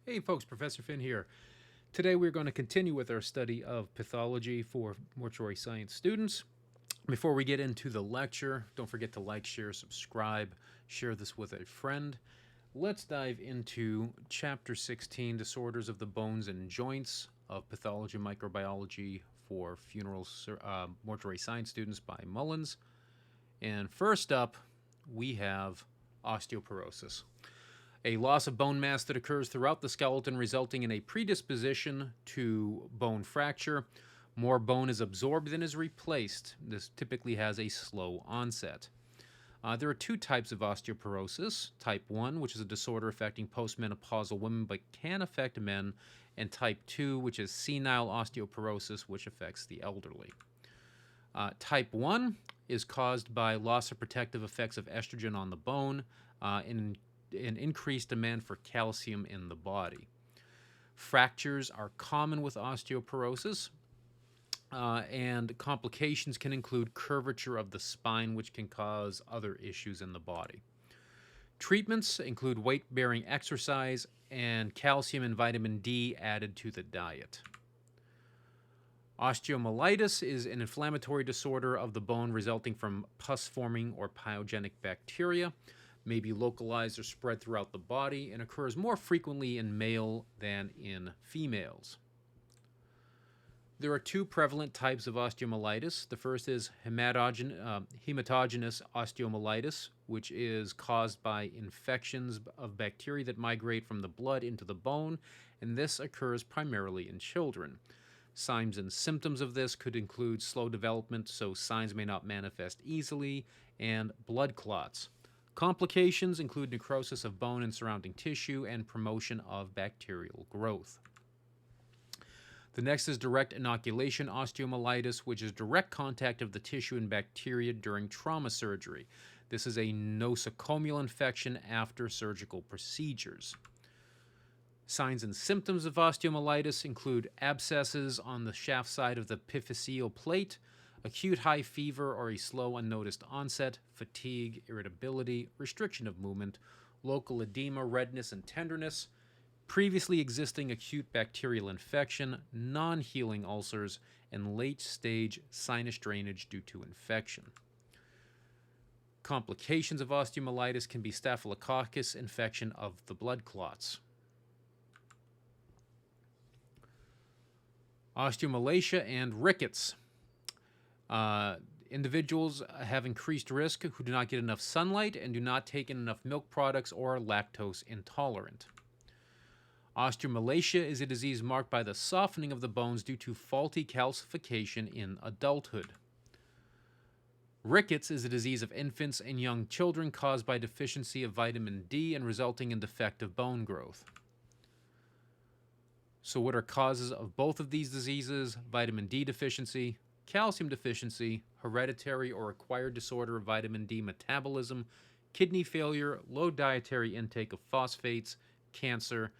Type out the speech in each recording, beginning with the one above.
Hey folks, Professor Finn here. Today we're going to continue with our study of pathology for mortuary science students. Before we get into the lecture, don't forget to like, share, subscribe, share this with a friend. Let's dive into Chapter 16, Disorders of the Bones and Joints of Pathology Microbiology for Mortuary Science students by Mullins. And first up, we have osteoporosis, a loss of bone mass that occurs throughout the skeleton, resulting in a predisposition to bone fracture. More bone is absorbed than is replaced. This typically has a slow onset. There are two types of osteoporosis. Type 1, which is a disorder affecting postmenopausal women but can affect men, and Type 2, which is senile osteoporosis, which affects the elderly. Type 1 is caused by loss of protective effects of estrogen on the bone and an increased demand for calcium in the body. Fractures are common with osteoporosis, and complications can include curvature of the spine, which can cause other issues in the body. Treatments include weight-bearing exercise and calcium and vitamin D added to the diet. Osteomyelitis is an inflammatory disorder of the bone resulting from pus-forming or pyogenic bacteria, may be localized or spread throughout the body, and occurs more frequently in male than in females. There are two prevalent types of osteomyelitis. The first is hematogenous osteomyelitis, which is caused by infections of bacteria that migrate from the blood into the bone, and this occurs primarily in children. Signs and symptoms of this could include slow development, so signs may not manifest easily, and blood clots. Complications include necrosis of bone and surrounding tissue and promotion of bacterial growth. The next is direct inoculation osteomyelitis, which is direct contact of the tissue and bacteria during trauma surgery. This is a nosocomial infection after surgical procedures. Signs and symptoms of osteomyelitis include abscesses on the shaft side of the epiphyseal plate, acute high fever or a slow unnoticed onset, fatigue, irritability, restriction of movement, local edema, redness, and tenderness, previously existing acute bacterial infection, non-healing ulcers, and late-stage sinus drainage due to infection. Complications of osteomyelitis can be staphylococcus infection of the blood clots. Osteomalacia and rickets. Individuals have increased risk who do not get enough sunlight and do not take in enough milk products or are lactose intolerant. Osteomalacia is a disease marked by the softening of the bones due to faulty calcification in adulthood. Rickets is a disease of infants and young children caused by deficiency of vitamin D and resulting in defective bone growth. So what are causes of both of these diseases? Vitamin D deficiency, calcium deficiency, hereditary or acquired disorder of vitamin D metabolism, kidney failure, low dietary intake of phosphates, cancer,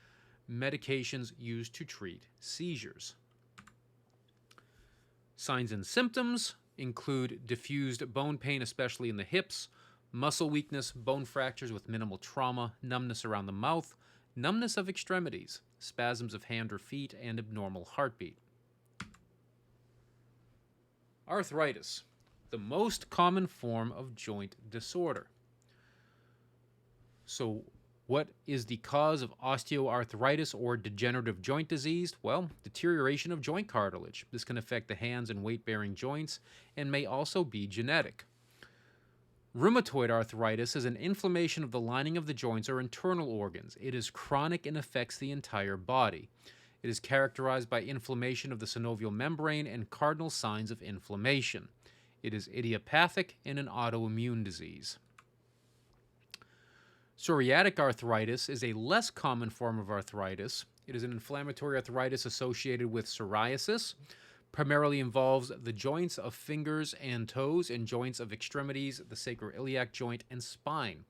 medications used to treat seizures. Signs and symptoms include diffused bone pain, especially in the hips, muscle weakness, bone fractures with minimal trauma, numbness around the mouth, numbness of extremities, spasms of hand or feet, and abnormal heartbeat. Arthritis, the most common form of joint disorder. So, what is the cause of osteoarthritis or degenerative joint disease? Well, deterioration of joint cartilage. This can affect the hands and weight-bearing joints and may also be genetic. Rheumatoid arthritis is an inflammation of the lining of the joints or internal organs. It is chronic and affects the entire body. It is characterized by inflammation of the synovial membrane and cardinal signs of inflammation. It is idiopathic and an autoimmune disease. Psoriatic arthritis is a less common form of arthritis. It is an inflammatory arthritis associated with psoriasis. Primarily involves the joints of fingers and toes and joints of extremities, the sacroiliac joint, and spine.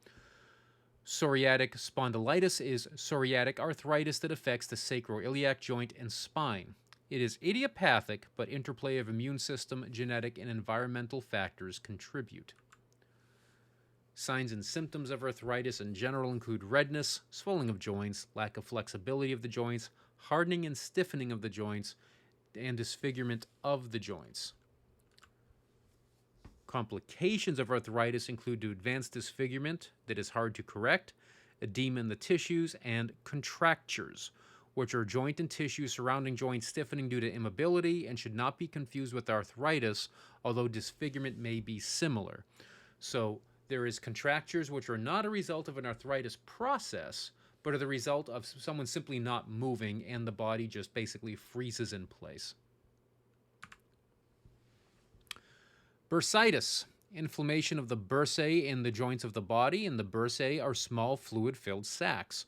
Psoriatic spondylitis is psoriatic arthritis that affects the sacroiliac joint and spine. It is idiopathic, but interplay of immune system, genetic, and environmental factors contribute. Signs and symptoms of arthritis in general include redness, swelling of joints, lack of flexibility of the joints, hardening and stiffening of the joints, and disfigurement of the joints. Complications of arthritis include advanced disfigurement that is hard to correct, edema in the tissues, and contractures, which are joint and tissue surrounding joint stiffening due to immobility and should not be confused with arthritis, although disfigurement may be similar. So there is contractures which are not a result of an arthritis process, but are the result of someone simply not moving and the body just basically freezes in place. Bursitis, inflammation of the bursae in the joints of the body, and the bursae are small fluid-filled sacs.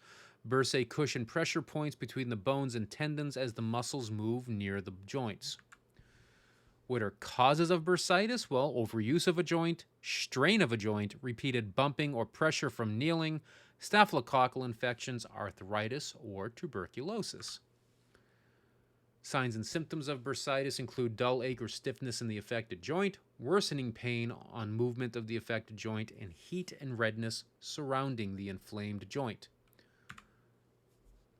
Bursae cushion pressure points between the bones and tendons as the muscles move near the joints. What are causes of bursitis? Well, overuse of a joint, strain of a joint, repeated bumping or pressure from kneeling, staphylococcal infections, arthritis, or tuberculosis. Signs and symptoms of bursitis include dull ache or stiffness in the affected joint, worsening pain on movement of the affected joint, and heat and redness surrounding the inflamed joint.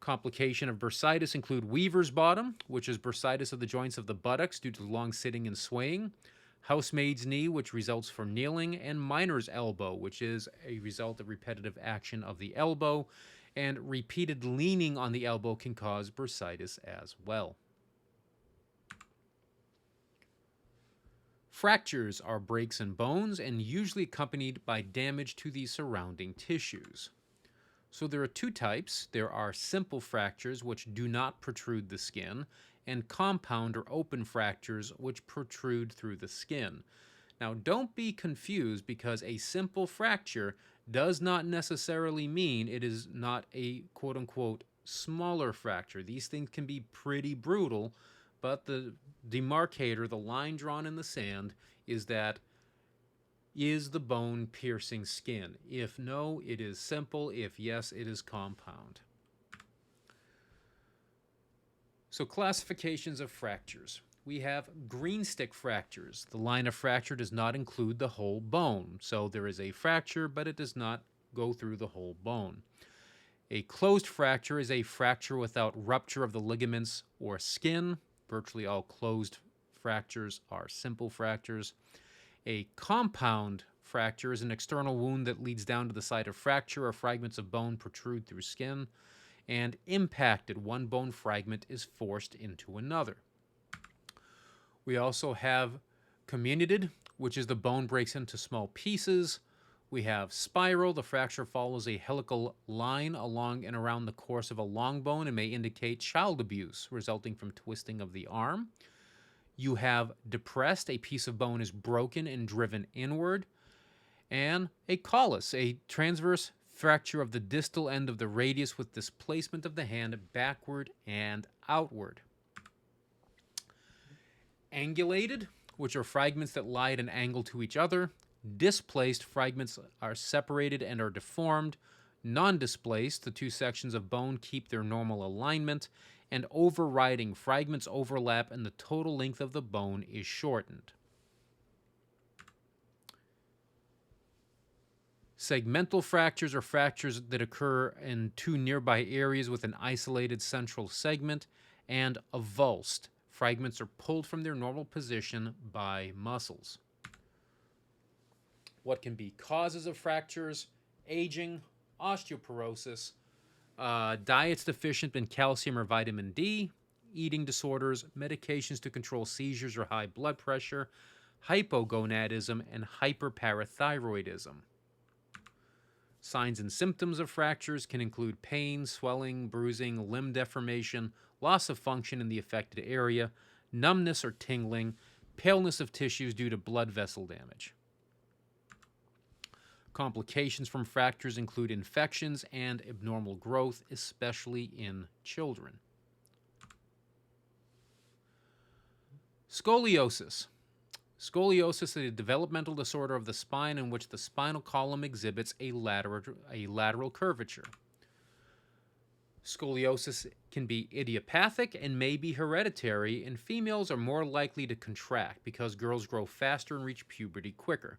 Complications of bursitis include weaver's bottom, which is bursitis of the joints of the buttocks due to long sitting and swaying, housemaid's knee, which results from kneeling, and miner's elbow, which is a result of repetitive action of the elbow, and repeated leaning on the elbow can cause bursitis as well. Fractures are breaks in bones and usually accompanied by damage to the surrounding tissues. So there are two types. There are simple fractures, which do not protrude the skin, and compound or open fractures, which protrude through the skin. Now, don't be confused, because a simple fracture does not necessarily mean it is not a quote-unquote smaller fracture. These things can be pretty brutal, but the demarcator, the line drawn in the sand, is that is the bone piercing skin? If no, it is simple. If yes, it is compound. So classifications of fractures. We have green stick fractures. The line of fracture does not include the whole bone. So there is a fracture, but it does not go through the whole bone. A closed fracture is a fracture without rupture of the ligaments or skin. Virtually all closed fractures are simple fractures. A compound fracture is an external wound that leads down to the site of fracture, or fragments of bone protrude through skin. And impacted, one bone fragment is forced into another. We also have comminuted, which is the bone breaks into small pieces. We have spiral. The fracture follows a helical line along and around the course of a long bone and may indicate child abuse resulting from twisting of the arm. You have depressed. A piece of bone is broken and driven inward. And a callus, a transverse fracture of the distal end of the radius with displacement of the hand backward and outward. Angulated, which are fragments that lie at an angle to each other. Displaced, fragments are separated and are deformed. Non-displaced, the two sections of bone keep their normal alignment. And overriding, fragments overlap and the total length of the bone is shortened. Segmental fractures are fractures that occur in two nearby areas with an isolated central segment. And avulsed, fragments are pulled from their normal position by muscles. What can be causes of fractures? Aging, osteoporosis, diets deficient in calcium or vitamin D, eating disorders, medications to control seizures or high blood pressure, hypogonadism, and hyperparathyroidism. Signs and symptoms of fractures can include pain, swelling, bruising, limb deformation, loss of function in the affected area, numbness or tingling, paleness of tissues due to blood vessel damage. Complications from fractures include infections and abnormal growth, especially in children. Scoliosis. Scoliosis is a developmental disorder of the spine in which the spinal column exhibits a lateral curvature. Scoliosis can be idiopathic and may be hereditary, and females are more likely to contract because girls grow faster and reach puberty quicker.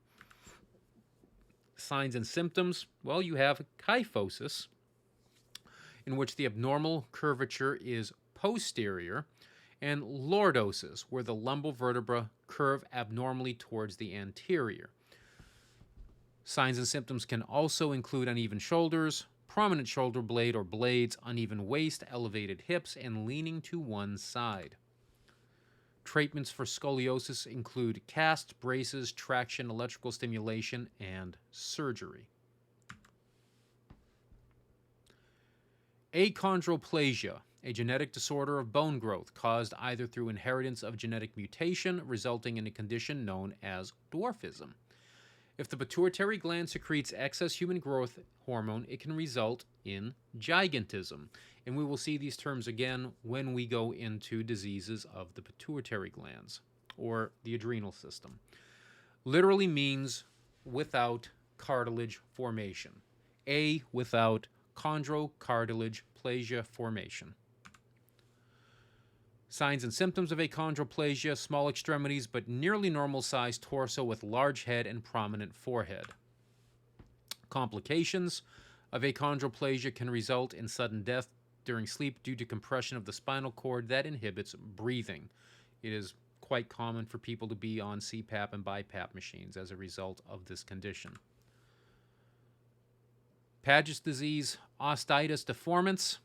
Signs and symptoms, well, you have kyphosis, in which the abnormal curvature is posterior, and lordosis, where the lumbar vertebrae curve abnormally towards the anterior. Signs and symptoms can also include uneven shoulders, prominent shoulder blade or blades, uneven waist, elevated hips, and leaning to one side. Treatments for scoliosis include casts, braces, traction, electrical stimulation, and surgery. Achondroplasia, a genetic disorder of bone growth caused either through inheritance of genetic mutation resulting in a condition known as dwarfism. If the pituitary gland secretes excess human growth hormone, it can result in gigantism. And we will see these terms again when we go into diseases of the pituitary glands or the adrenal system. Literally means without cartilage formation. Without chondrocartilage plasia formation. Signs and symptoms of achondroplasia: small extremities but nearly normal-sized torso with large head and prominent forehead. Complications of achondroplasia can result in sudden death during sleep due to compression of the spinal cord that inhibits breathing. It is quite common for people to be on CPAP and BiPAP machines as a result of this condition. Paget's disease, osteitis deformans.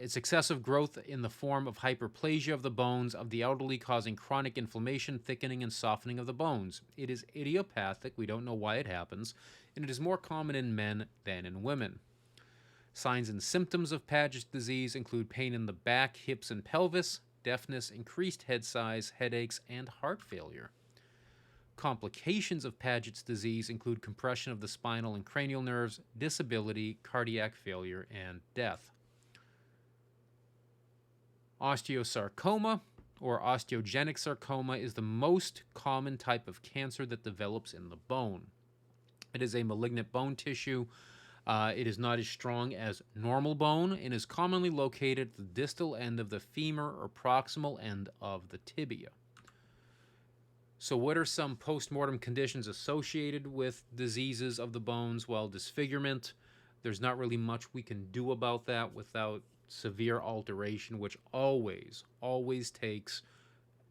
It's excessive growth in the form of hyperplasia of the bones of the elderly, causing chronic inflammation, thickening, and softening of the bones. It is idiopathic. We don't know why it happens, and it is more common in men than in women. Signs and symptoms of Paget's disease include pain in the back, hips, and pelvis, deafness, increased head size, headaches, and heart failure. Complications of Paget's disease include compression of the spinal and cranial nerves, disability, cardiac failure, and death. Osteosarcoma, or osteogenic sarcoma, is the most common type of cancer that develops in the bone. It is a malignant bone tissue. It is not as strong as normal bone and is commonly located at the distal end of the femur or proximal end of the tibia. So what are some post-mortem conditions associated with diseases of the bones? Well, disfigurement. There's not really much we can do about that without severe alteration, which always takes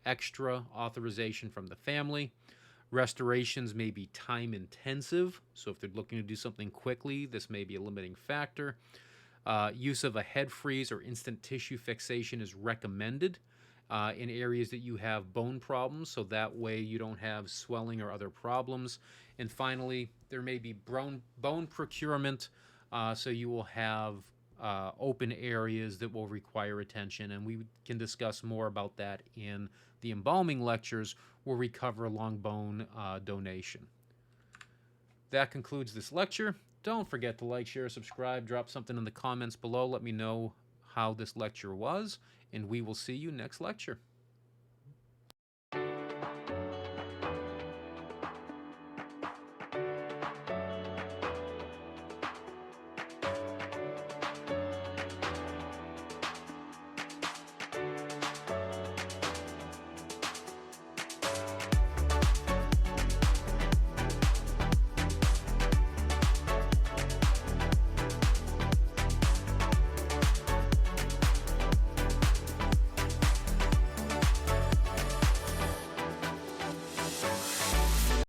extra authorization from the family. Restorations may be time intensive, so if they're looking to do something quickly, this may be a limiting factor. Use of a head freeze or instant tissue fixation is recommended in areas that you have bone problems, so that way you don't have swelling or other problems. And finally, there may be bone procurement, so you will have open areas that will require attention, and we can discuss more about that in the embalming lectures where we cover long bone donation. That concludes this lecture. Don't forget to like, share, subscribe, drop something in the comments below. Let me know how this lecture was, and we will see you next lecture.